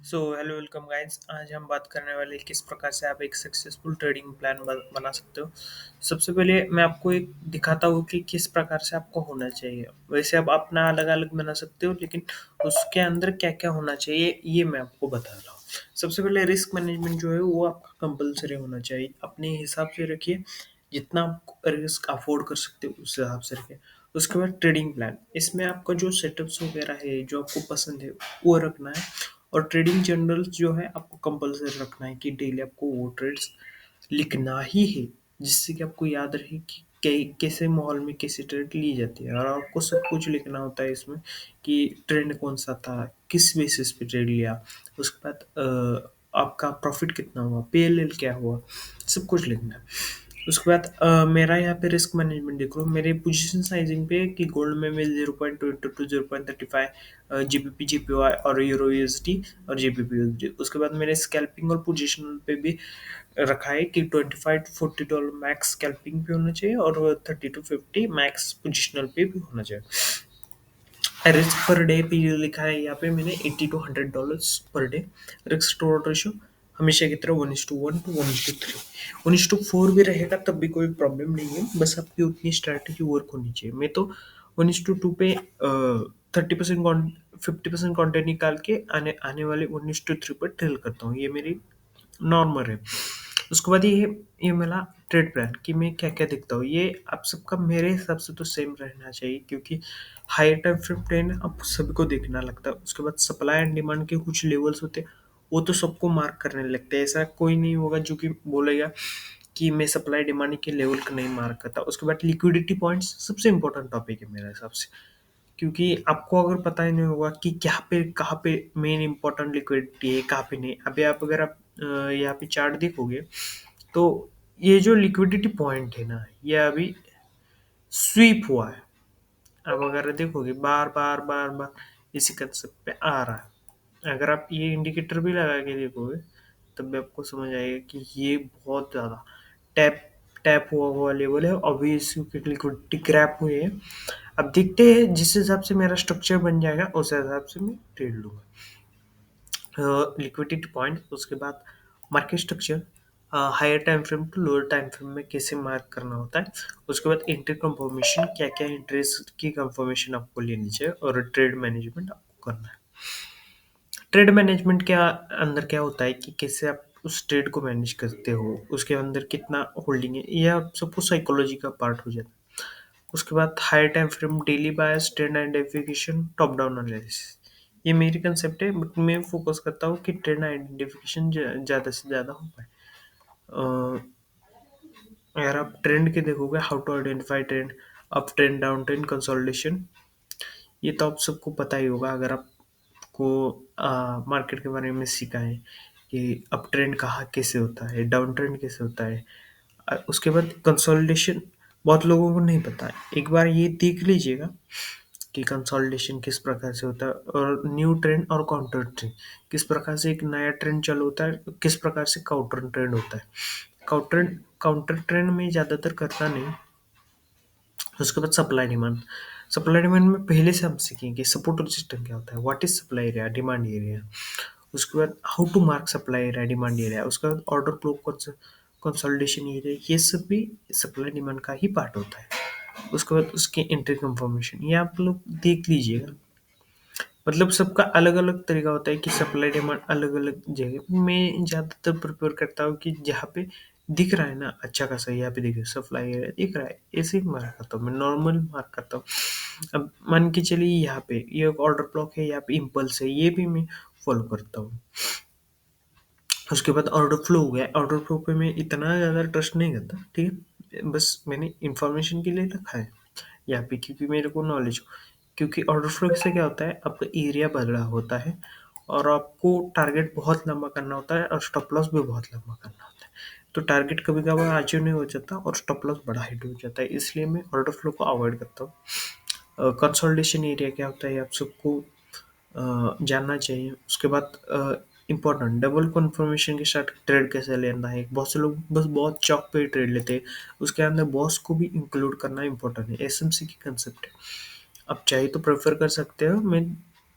So hello welcome guys. आज हम बात करने वाले हैं किस प्रकार से आप एक सक्सेसफुल ट्रेडिंग प्लान बना सकते हो। सबसे पहले मैं आपको एक दिखाता हूँ कि किस प्रकार से आपको होना चाहिए। वैसे आप अपना अलग अलग बना सकते हो, लेकिन उसके अंदर क्या क्या होना चाहिए ये मैं आपको बता रहा हूँ। सबसे पहले रिस्क मैनेजमेंट जो है वो आपका कंपलसरी होना चाहिए। अपने हिसाब से रखिए, जितना आप रिस्क अफोर्ड कर सकते हो उस हिसाब से रखिए। उसके बाद ट्रेडिंग प्लान, इसमें आपका जो सेटअप्स वगैरह है जो आपको पसंद है वो रखना है। और ट्रेडिंग जर्नल्स जो है आपको कंपलसरी रखना है कि डेली आपको वो ट्रेड्स लिखना ही है, जिससे कि आपको याद रहे कि कैसे माहौल में कैसे ट्रेड ली जाती है। और आपको सब कुछ लिखना होता है इसमें कि ट्रेंड कौन सा था, किस बेसिस पे ट्रेड लिया, उसके बाद आपका प्रॉफिट कितना हुआ, पीएलएल क्या हुआ, सब कुछ लिखना है। उसके बाद मेरा यहाँ पे रिस्क मैनेजमेंट देख लो। मेरे पोजीशन साइजिंग पे कि गोल्ड में मैं 0.22 टू 0.35 जीबीपी जीपीवाई और यूरो यूएसडी और जीबीपी यूएसडी। उसके बाद मेरे स्कैल्पिंग और पोजीशनल पे भी रखा है कि $25 to $40 मैक्स स्कैल्पिंग पे होना चाहिए और 30 to 50 मैक्स पोजिशनल पे भी होना चाहिए। रिस्क पर डे पे ये लिखा है यहाँ पे मैंने $80 to $100 per day. Risk to reward ratio हमेशा की तरह 1:1 to 1:3। 1:4 भी रहेगा तब भी कोई प्रॉब्लम नहीं है, बस आपकी उतनी स्ट्रैटेजी वर्क होनी चाहिए। मैं तो 1:2 पे 30% 50% कंटेंट निकाल के आने आने वाले 1:3 पर ट्रेल करता हूँ। ये मेरी नॉर्मल है। उसके बाद ये मेरा ट्रेड प्लान कि मैं क्या क्या देखता हूँ, ये आप सबका मेरे हिसाब से तो सेम रहना चाहिए, क्योंकि हाई टाइम फ्रेम ट्रेंड आप सभी को देखना लगता है। उसके बाद सप्लाई एंड डिमांड के कुछ लेवल्स होते हैं, वो तो सबको मार्क करने लगते हैं। ऐसा कोई नहीं होगा जो कि बोलेगा कि मैं सप्लाई डिमांड के लेवल को नहीं मार्क करता। उसके बाद लिक्विडिटी पॉइंट्स सबसे इंपॉर्टेंट टॉपिक है मेरे हिसाब से, क्योंकि आपको अगर पता ही नहीं होगा कि क्या पे कहाँ पे मेन इंपॉर्टेंट लिक्विडिटी है, कहाँ पे नहीं। अभी आप अगर आप यहाँ पे चार्ट देखोगे तो ये जो लिक्विडिटी पॉइंट है ना, ये अभी स्वीप हुआ है। अब अगर देखोगे बार बार बार बार इसी कंसेप्ट पे आ रहा है। अगर आप ये इंडिकेटर भी लगा के देखोगे तब भी आपको समझ आएगा कि ये बहुत ज़्यादा टैप टैप हुआ हुआ लेवल है। अभी इसकी लिक्विडिटी क्रैप हुई है। अब देखते हैं, जिस हिसाब से मेरा स्ट्रक्चर बन जाएगा उस हिसाब से मैं ट्रेड लूंगा। लिक्विडिटी पॉइंट, उसके बाद market structure, higher time frame to lower time frame में कैसे मार्क करना होता है। उसके बाद एंट्री कंफर्मेशन, क्या क्या इंटरेस्ट की कंफर्मेशन आपको लेनी चाहिए, और ट्रेड मैनेजमेंट आपको करना है। ट्रेड मैनेजमेंट के अंदर क्या होता है कि कैसे आप उस ट्रेड को मैनेज करते हो, उसके अंदर कितना होल्डिंग है, यह आप सबको साइकोलॉजी का पार्ट हो जाता है। उसके बाद higher time frame, daily bias, trend identification, top down analysis. ये मेरी कंसेप्ट है, बट मैं फोकस करता हूँ कि ट्रेंड आइडेंटिफिकेशन ज़्यादा से ज़्यादा हो पाए। अ, अगर आप ट्रेंड के देखोगे, how to identify trend, up trend, down trend, consolidation, ये तो आप सबको पता ही होगा अगर आपको मार्केट के बारे में सीखा है कि अप ट्रेंड कहाँ कैसे होता है, डाउन ट्रेंड कैसे होता है। उसके बाद कंसोलिडेशन बहुत लोगों को नहीं पता है। एक बार ये देख लीजिएगा कि कंसोलिडेशन किस प्रकार से होता है, और न्यू ट्रेंड और काउंटर ट्रेंड किस प्रकार से एक नया ट्रेंड चालू होता है, किस प्रकार से काउंटर ट्रेंड होता है। काउंटर काउंटर ट्रेंड में ज़्यादातर करता नहीं। उसके बाद सप्लाई डिमांड, सप्लाई डिमांड में पहले से हम सीखेंगे सपोर्ट रेजिस्टेंस क्या होता है, what is supply area, demand area. उसके बाद how to mark supply area, demand area. उसके बाद ऑर्डर फ्लो, कंसोलिडेशन एरिया, ये सब भी सप्लाई डिमांड का ही पार्ट होता है। उसके बाद उसके एंट्री कंफर्मेशन, ये आप लोग देख लीजिएगा। मतलब सबका अलग अलग तरीका होता है कि सप्लाई डिमांड अलग अलग जगह। मैं ज़्यादातर प्रेफर करता हूँ कि जहाँ पे दिख रहा है ना अच्छा खासा, यहाँ पे देखिए सप्लाई एरिया दिख रहा है, ऐसे ही मार्क करता हूँ मैं, नॉर्मल मार्क करता हूँ। अब मान के चलिए यहाँ पे ये ऑर्डर ब्लॉक है, यहाँ पे इम्पल्स है, ये भी मैं फॉलो करता हूँ। उसके बाद ऑर्डर फ्लो हो गया। ऑर्डर फ्लो पे मैं इतना ज़्यादा ट्रस्ट नहीं करता, ठीक है, बस मैंने इंफॉर्मेशन के लिए रखा है यहाँ पे, क्योंकि मेरे को नॉलेज हो। क्योंकि ऑर्डर फ्लो से क्या होता है, आपका एरिया बदला होता है और आपको टारगेट बहुत लंबा करना होता है और स्टॉप लॉस भी बहुत लंबा करना होता है। तो टारगेट कभी कभार अचीव नहीं हो जाता और स्टॉप लॉस बड़ा हिट हो जाता है, इसलिए मैं ऑर्डर फ्लो को अवॉइड करता हूँ। कंसोलिडेशन एरिया क्या होता है आप सबको जानना चाहिए। उसके बाद इम्पोर्टेंट डबल कन्फर्मेशन के साथ ट्रेड कैसे लेना है। बहुत से लोग बस बहुत चौक पे ट्रेड लेते हैं, उसके अंदर बॉस को भी इंक्लूड करना इम्पोर्टेंट है। एसएमसी की कंसेप्ट है, आप चाहे तो प्रेफर कर सकते हो। मैं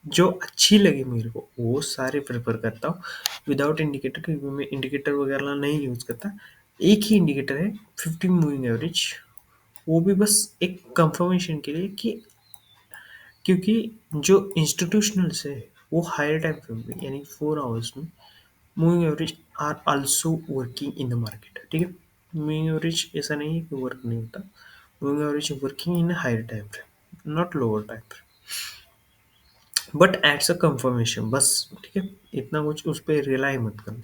जो अच्छी लगे मेरे को वो सारे प्रेफर करता हूँ विदाउट इंडिकेटर, क्योंकि मैं इंडिकेटर वगैरह नहीं यूज़ करता। एक ही इंडिकेटर है, 15 मूविंग एवरेज, वो भी बस एक कंफर्मेशन के लिए कि, क्योंकि जो इंस्टीट्यूशनल्स है वो हायर टाइम फ्रेम में यानी 4 आवर्स में moving average are also working in the market. ठीक है, मूविंग एवरेज ऐसा नहीं है कि वर्क नहीं होता, moving average working in higher time frame, not lower time frame, but it's a confirmation बस। ठीक है, इतना कुछ उस पर रिलाई मत करना।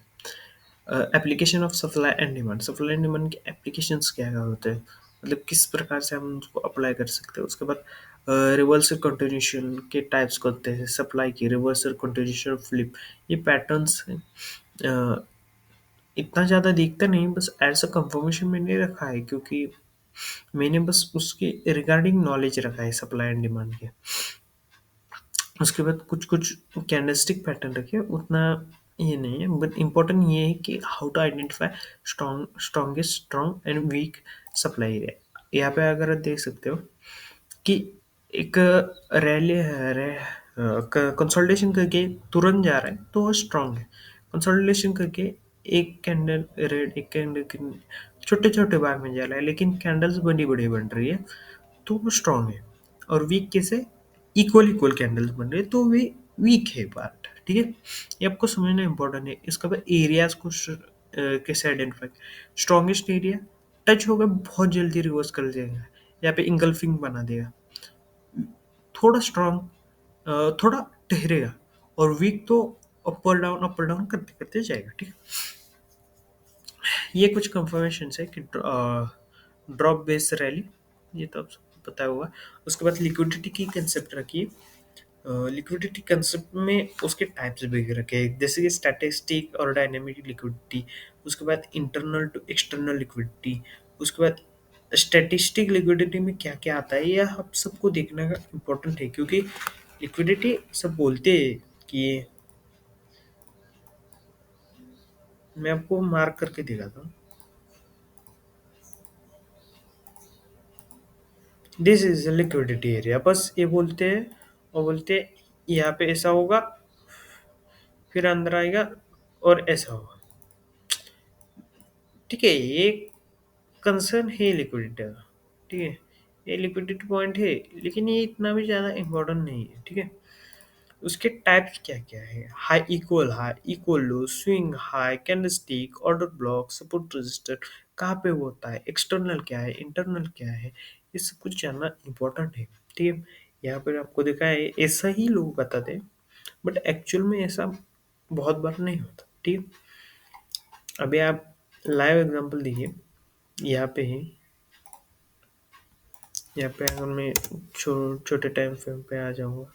Application of supply and demand, supply and demand के एप्लीकेशंस क्या क्या होते हैं, मतलब किस प्रकार से हम उसको अप्लाई कर सकते हैं। उसके बाद रिवर्सल कंटिन्यूशन के टाइप्स को होते हैं, सप्लाई की रिवर्सल कंटिन्यूशन फ्लिप, ये पैटर्न्स हैं। अ, इतना ज़्यादा देखता नहीं, बस एज अ कंफर्मेशन मैंने रखा है, क्योंकि मैंने बस उसके रिगार्डिंग नॉलेज रखा है सप्लाई एंड डिमांड के। उसके बाद कुछ कुछ कैंडलस्टिक पैटर्न रखे, उतना ये नहीं है, बट इम्पोर्टेंट ये है कि how to identify strongest strong and weak supply area. यहाँ पे अगर आप देख सकते हो कि एक रैली है, कंसोलिडेशन करके तुरंत जा रहा है तो वो स्ट्रांग है। कंसोलिडेशन करके एक कैंडल रेड, एक कैंडल छोटे छोटे भाग में जा रहा है लेकिन कैंडल्स बड़ी बड़ी बन रही है तो वो स्ट्रांग है। और वीक कैसे, इक्वल इक्वल कैंडल्स बन रहे हैं तो वे वीक है पार्ट। ठीक है, ये आपको समझना इंपॉर्टेंट है। इसके बाद एरियाज को कैसे आइडेंटिफाई, स्ट्रॉन्गेस्ट एरिया टच होगा बहुत जल्दी रिवर्स कर जाएगा, यहाँ पे इंगल्फिंग बना देगा, थोड़ा स्ट्रॉन्ग थोड़ा ठहरेगा, और वीक तो अपर डाउन करते करते जाएगा। ठीक है, ये कुछ कंफर्मेशन है कि ड्रॉप बेस्ड रैली, ये तो आप सबको पता होगा। उसके बाद लिक्विडिटी की कंसेप्ट रखिए। लिक्विडिटी कंसेप्ट में उसके टाइप्स भी रखे हैं, जैसे कि स्टैटिस्टिक और डायनेमिक लिक्विडिटी, उसके बाद इंटरनल टू एक्सटर्नल लिक्विडिटी, उसके बाद स्टैटिस्टिक लिक्विडिटी में क्या क्या आता है, यह आप सबको देखना का इम्पोर्टेंट है, क्योंकि लिक्विडिटी सब बोलते हैं कि मैं आपको मार्क करके दिखाता हूँ, दिस इज लिक्विडिटी एरिया, बस ये बोलते हैं और बोलते हैं यहाँ पे ऐसा होगा, फिर अंदर आएगा और ऐसा होगा। ठीक है, ये कंसर्न है लिक्विडिटी का। ठीक है, ये लिक्विडिटी पॉइंट है, लेकिन ये इतना भी ज़्यादा इम्पोर्टेंट नहीं है। ठीक है, उसके टाइप्स क्या क्या है, high, equal low, swing high, candlestick, order block, support register, कहाँ पे होता है, एक्सटर्नल क्या है, इंटरनल क्या है, ये सब कुछ जानना इम्पोर्टेंट है। ठीक है, यहाँ पर आपको देखा है ऐसा ही लोग बताते हैं, बट एक्चुअल में ऐसा बहुत बार नहीं होता। ठीक है, अभी आप लाइव एग्जांपल देखिए, यहाँ पे है, यहाँ पे अगर मैं छोटे टाइम फ्रेम पे आ जाऊँगा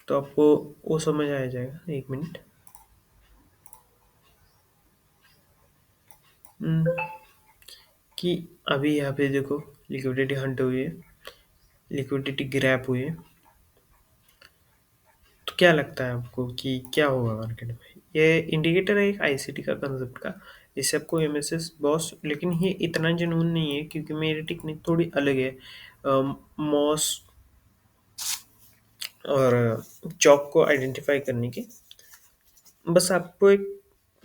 तो आपको वो समझ आ जाएगा। एक मिनट। हम्म, कि अभी यहाँ पे देखो लिक्विडिटी हंट हुई है, लिक्विडिटी ग्रैप हुई है, तो क्या लगता है आपको कि क्या होगा मार्केट में। ये इंडिकेटर है एक आईसीटी का कंसेप्ट का, इससे आपको एमएसएस बॉस, लेकिन ये इतना जुनून नहीं है क्योंकि मेरी टेक्निक थोड़ी अलग है। मॉस और चौक को आइडेंटिफाई करने की, बस आपको एक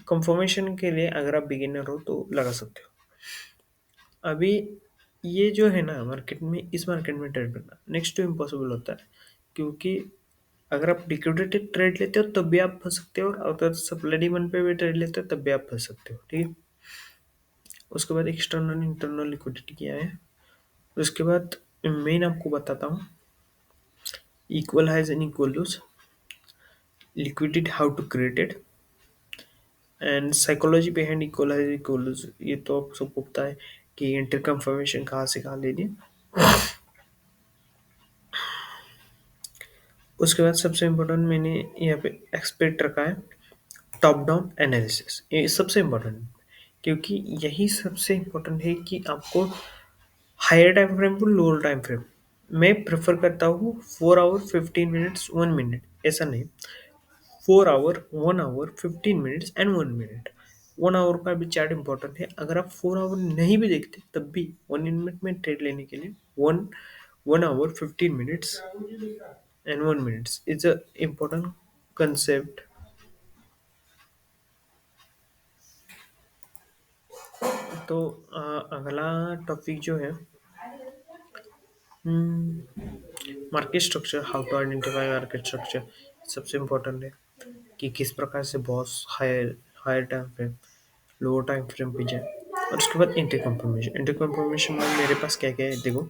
कंफर्मेशन के लिए अगर आप बिगिनर हो तो लगा सकते हो। अभी ये जो है ना मार्केट में, इस मार्केट में ट्रेड करना नेक्स्ट टू इम्पॉसिबल होता है, क्योंकि अगर आप लिक्विडिटी ट्रेड लेते हो तब भी आप फंस सकते हो, और अगर सप्लाई डिमांड पे भी ट्रेड लेते हो तब भी आप फंस सकते हो। ठीक है, उसके बाद एक्सटर्नल इंटरनल लिक्विडिटी क्या है, उसके बाद मेन आपको बताता हूँ, equal highs and equal lows, liquidity how to create it, and psychology behind equal highs equal lows, ये तो आप सबको पता है कि इंटर कंफर्मेशन कहाँ से कहाँ लेनी है। उसके बाद सबसे इम्पोर्टेंट मैंने यहाँ पे एक्सपेक्ट रखा है टॉप डाउन एनालिसिस, ये सबसे इम्पोर्टेंट, क्योंकि यही सबसे इम्पोर्टेंट है कि आपको हायर टाइम फ्रेम को लोअर टाइम फ्रेम, मैं प्रेफर करता हूँ 4 आवर 15 मिनट्स 1 मिनट, ऐसा नहीं, 4 hour 1 hour 15 minutes and 1 minute. 1 hour का भी चार्ट इंपॉर्टेंट है, अगर आप 4 आवर नहीं भी देखते तब भी 1 मिनट में ट्रेड लेने के लिए 1 hour 15 minutes environments is a important concept. तो अगला टॉपिक जो है, market structure, how to identify market structure. सबसे इम्पोर्टेंट है कि किस प्रकार से बॉस higher higher time frame, lower time frame पे जाए। और उसके बाद इंटर कंफर्मेशन। इंटर कंफर्मेशन में मेरे पास क्या क्या है देखो,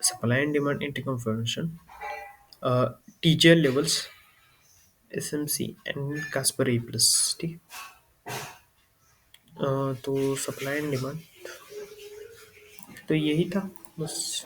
supply and demand inter confirmation, TGL levels, SMC and Casper A plus. ठीक। तो सप्लाई एंड डिमांड तो यही था बस।